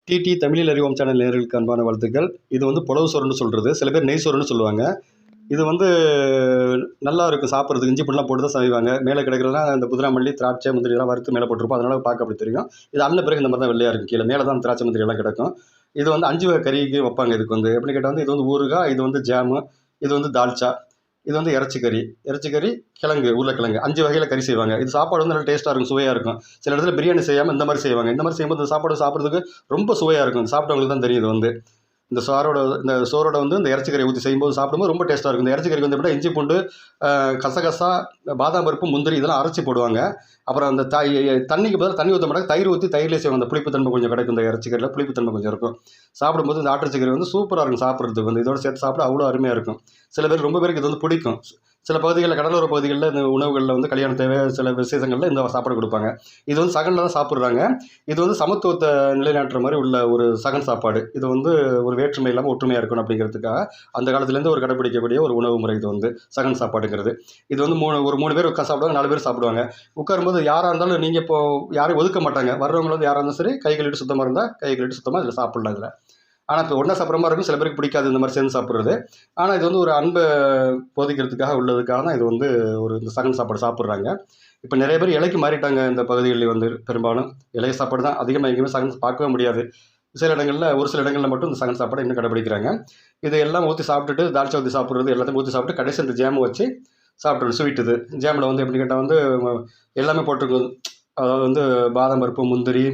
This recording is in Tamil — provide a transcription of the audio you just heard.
டிடி தமிழில் அறிவோம் சேனல் நேயர்களுக்கு அன்பான வாழ்த்துக்கள். இது வந்து புலவு சோறுன்னு சொல்கிறது, சில பேர் நெய் சோறுன்னு சொல்லுவாங்க. இது வந்து நல்லா இருக்கும் சாப்பிட்றதுக்கு. இஞ்சி பூண்டுலாம் போட்டு தான் செய்வாங்க. மேலே கிடைக்கிறதுலாம் இந்த புதினா மல்லி, திராட்சை, முந்திரி எல்லாம் வறுத்து மேலே போட்டிருப்போம். அதனால பார்க்க அப்படி தெரியும். இது அள்ளின பிறகு இந்த மாதிரி தான் வெள்ளையாக இருக்கும். கீழே மேலே தான் திராட்சை முந்திரி எல்லாம் கிடக்கும். இது வந்து 5 வகை கறிக்கு வைப்பாங்க. இதுக்கு வந்து எப்படின்னு கேட்டால் வந்து இது வந்து ஊறுகாய், இது வந்து ஜாமு, இது வந்து தால்ச்சா, இது வந்து இறைச்சிக்கறி, கிழங்கு, உருளைக்கிழங்கு 5 வகையில் கறி செய்வாங்க. இது சாப்பாடு வந்து நல்லா டேஸ்ட்டாக இருக்கும், சுவையாக இருக்கும். சில இடத்துல பிரியாணி செய்யாமல் இந்த மாதிரி செய்வாங்க. இந்த மாதிரி செய்யும்போது இந்த சாப்பாடு சாப்பிட்றதுக்கு ரொம்ப சுவையாக இருக்கும். சாப்பிட்டவங்களுக்கு தான் தெரியும். இது வந்து இந்த சோறோட வந்து இந்த இறைச்சிக்கறி ஊற்றி செய்யும்போது சாப்பிடும்போது ரொம்ப டேஸ்ட்டாக இருக்கும். இந்த இறைச்சிக்கறிக்கு வந்து எப்படின்னா இஞ்சி பூண்டு, கசகசா, பாதாம் பருப்பு, முந்திரி இதெல்லாம் அரைச்சி போடுவாங்க. அப்புறம் அந்த தண்ணிக்கு பதிலாக தண்ணி ஊற்ற மாட்டாங்க, தயிர் ஊற்றி தயிர்லேயே செய்வாங்க. அந்த புளிப்புத்தன்மை கொஞ்சம் கிடைக்கும். இந்த இறைச்சிக்கறியில் புளிப்புத்தன்மை கொஞ்சம் இருக்கும். சாப்பிடும்போது இந்த ஆட்டிறைச்சிக்கறி வந்து சூப்பராக இருக்கும் சாப்பிட்றதுக்கு. வந்து இதோட சேர்த்து சாப்பிட அவ்வளோ அருமையாக இருக்கும். சில பேர் ரொம்ப பேருக்கு இது வந்து பிடிக்கும். சில பகுதிகளில் கடலோர பகுதிகளில் இந்த உணவுகளில் வந்து கல்யாண தேவை சில விசேஷங்களில் இந்த சாப்பாடு கொடுப்பாங்க. இது வந்து சகனில் தான் சாப்பிட்றாங்க. இது வந்து சமத்துவத்தை நிலைநாட்டுற மாதிரி உள்ள ஒரு சகன் சாப்பாடு. இது வந்து ஒரு வேற்றுமை இல்லாமல் ஒற்றுமையாக இருக்கணும் அப்படிங்கிறதுக்காக அந்த காலத்துலேருந்து ஒரு கடைப்பிடிக்கக்கூடிய ஒரு உணவு முறை. இது வந்து சகன் சாப்பாடுங்கிறது. இது வந்து 3 பேர் உட்காந்து சாப்பிடுவாங்க, 4 பேர் சாப்பிடுவாங்க. உட்காரும்போது யாராக இருந்தாலும் நீங்கள் இப்போ யாரையும் ஒதுக்க மாட்டாங்க. வர்றவங்க வந்து யாராக இருந்தாலும் சரி கை கழுவிட்டு சுத்தமாக இருந்தால் கை கழுவிட்டு சுத்தமாக இதில் சாப்பிடலாம். இதில் ஆனால் இப்போ ஒன்றா சாப்பிட்ற மாதிரி இருக்கும். சில பேருக்கு பிடிக்காது இந்த மாதிரி சேர்ந்து சாப்பிட்றது. ஆனால் இது வந்து ஒரு அன்பை போதிக்கிறதுக்காக உள்ளதுக்காக தான் இது வந்து இந்த சகன் சாப்பாடு சாப்பிட்றாங்க. இப்போ நிறைய பேர் இலைக்கு மாறிட்டாங்க. இந்த பகுதிகளில் வந்து பெரும்பாலும் இலைய சாப்பாடு தான் அதிகமாக எங்கேயுமே சகன் பார்க்கவே முடியாது. ஒரு சில இடங்களில் மட்டும் இந்த சகன் சாப்பாடை இன்னும் கடைப்பிடிக்கிறாங்க. இது எல்லாம் ஊற்றி சாப்பிட்டுட்டு தால்ச்சா ஊற்றி சாப்பிட்றது எல்லாத்தையும் ஊற்றி சாப்பிட்டு கடைசி இந்த ஜாம் வச்சு சாப்பிட்றது. ஸ்வீட் இது ஜாமில் வந்து எப்படி கேட்டால் வந்து எல்லாமே போட்டிருக்கும். அதாவது வந்து பாதாம் பருப்பு, முந்திரி,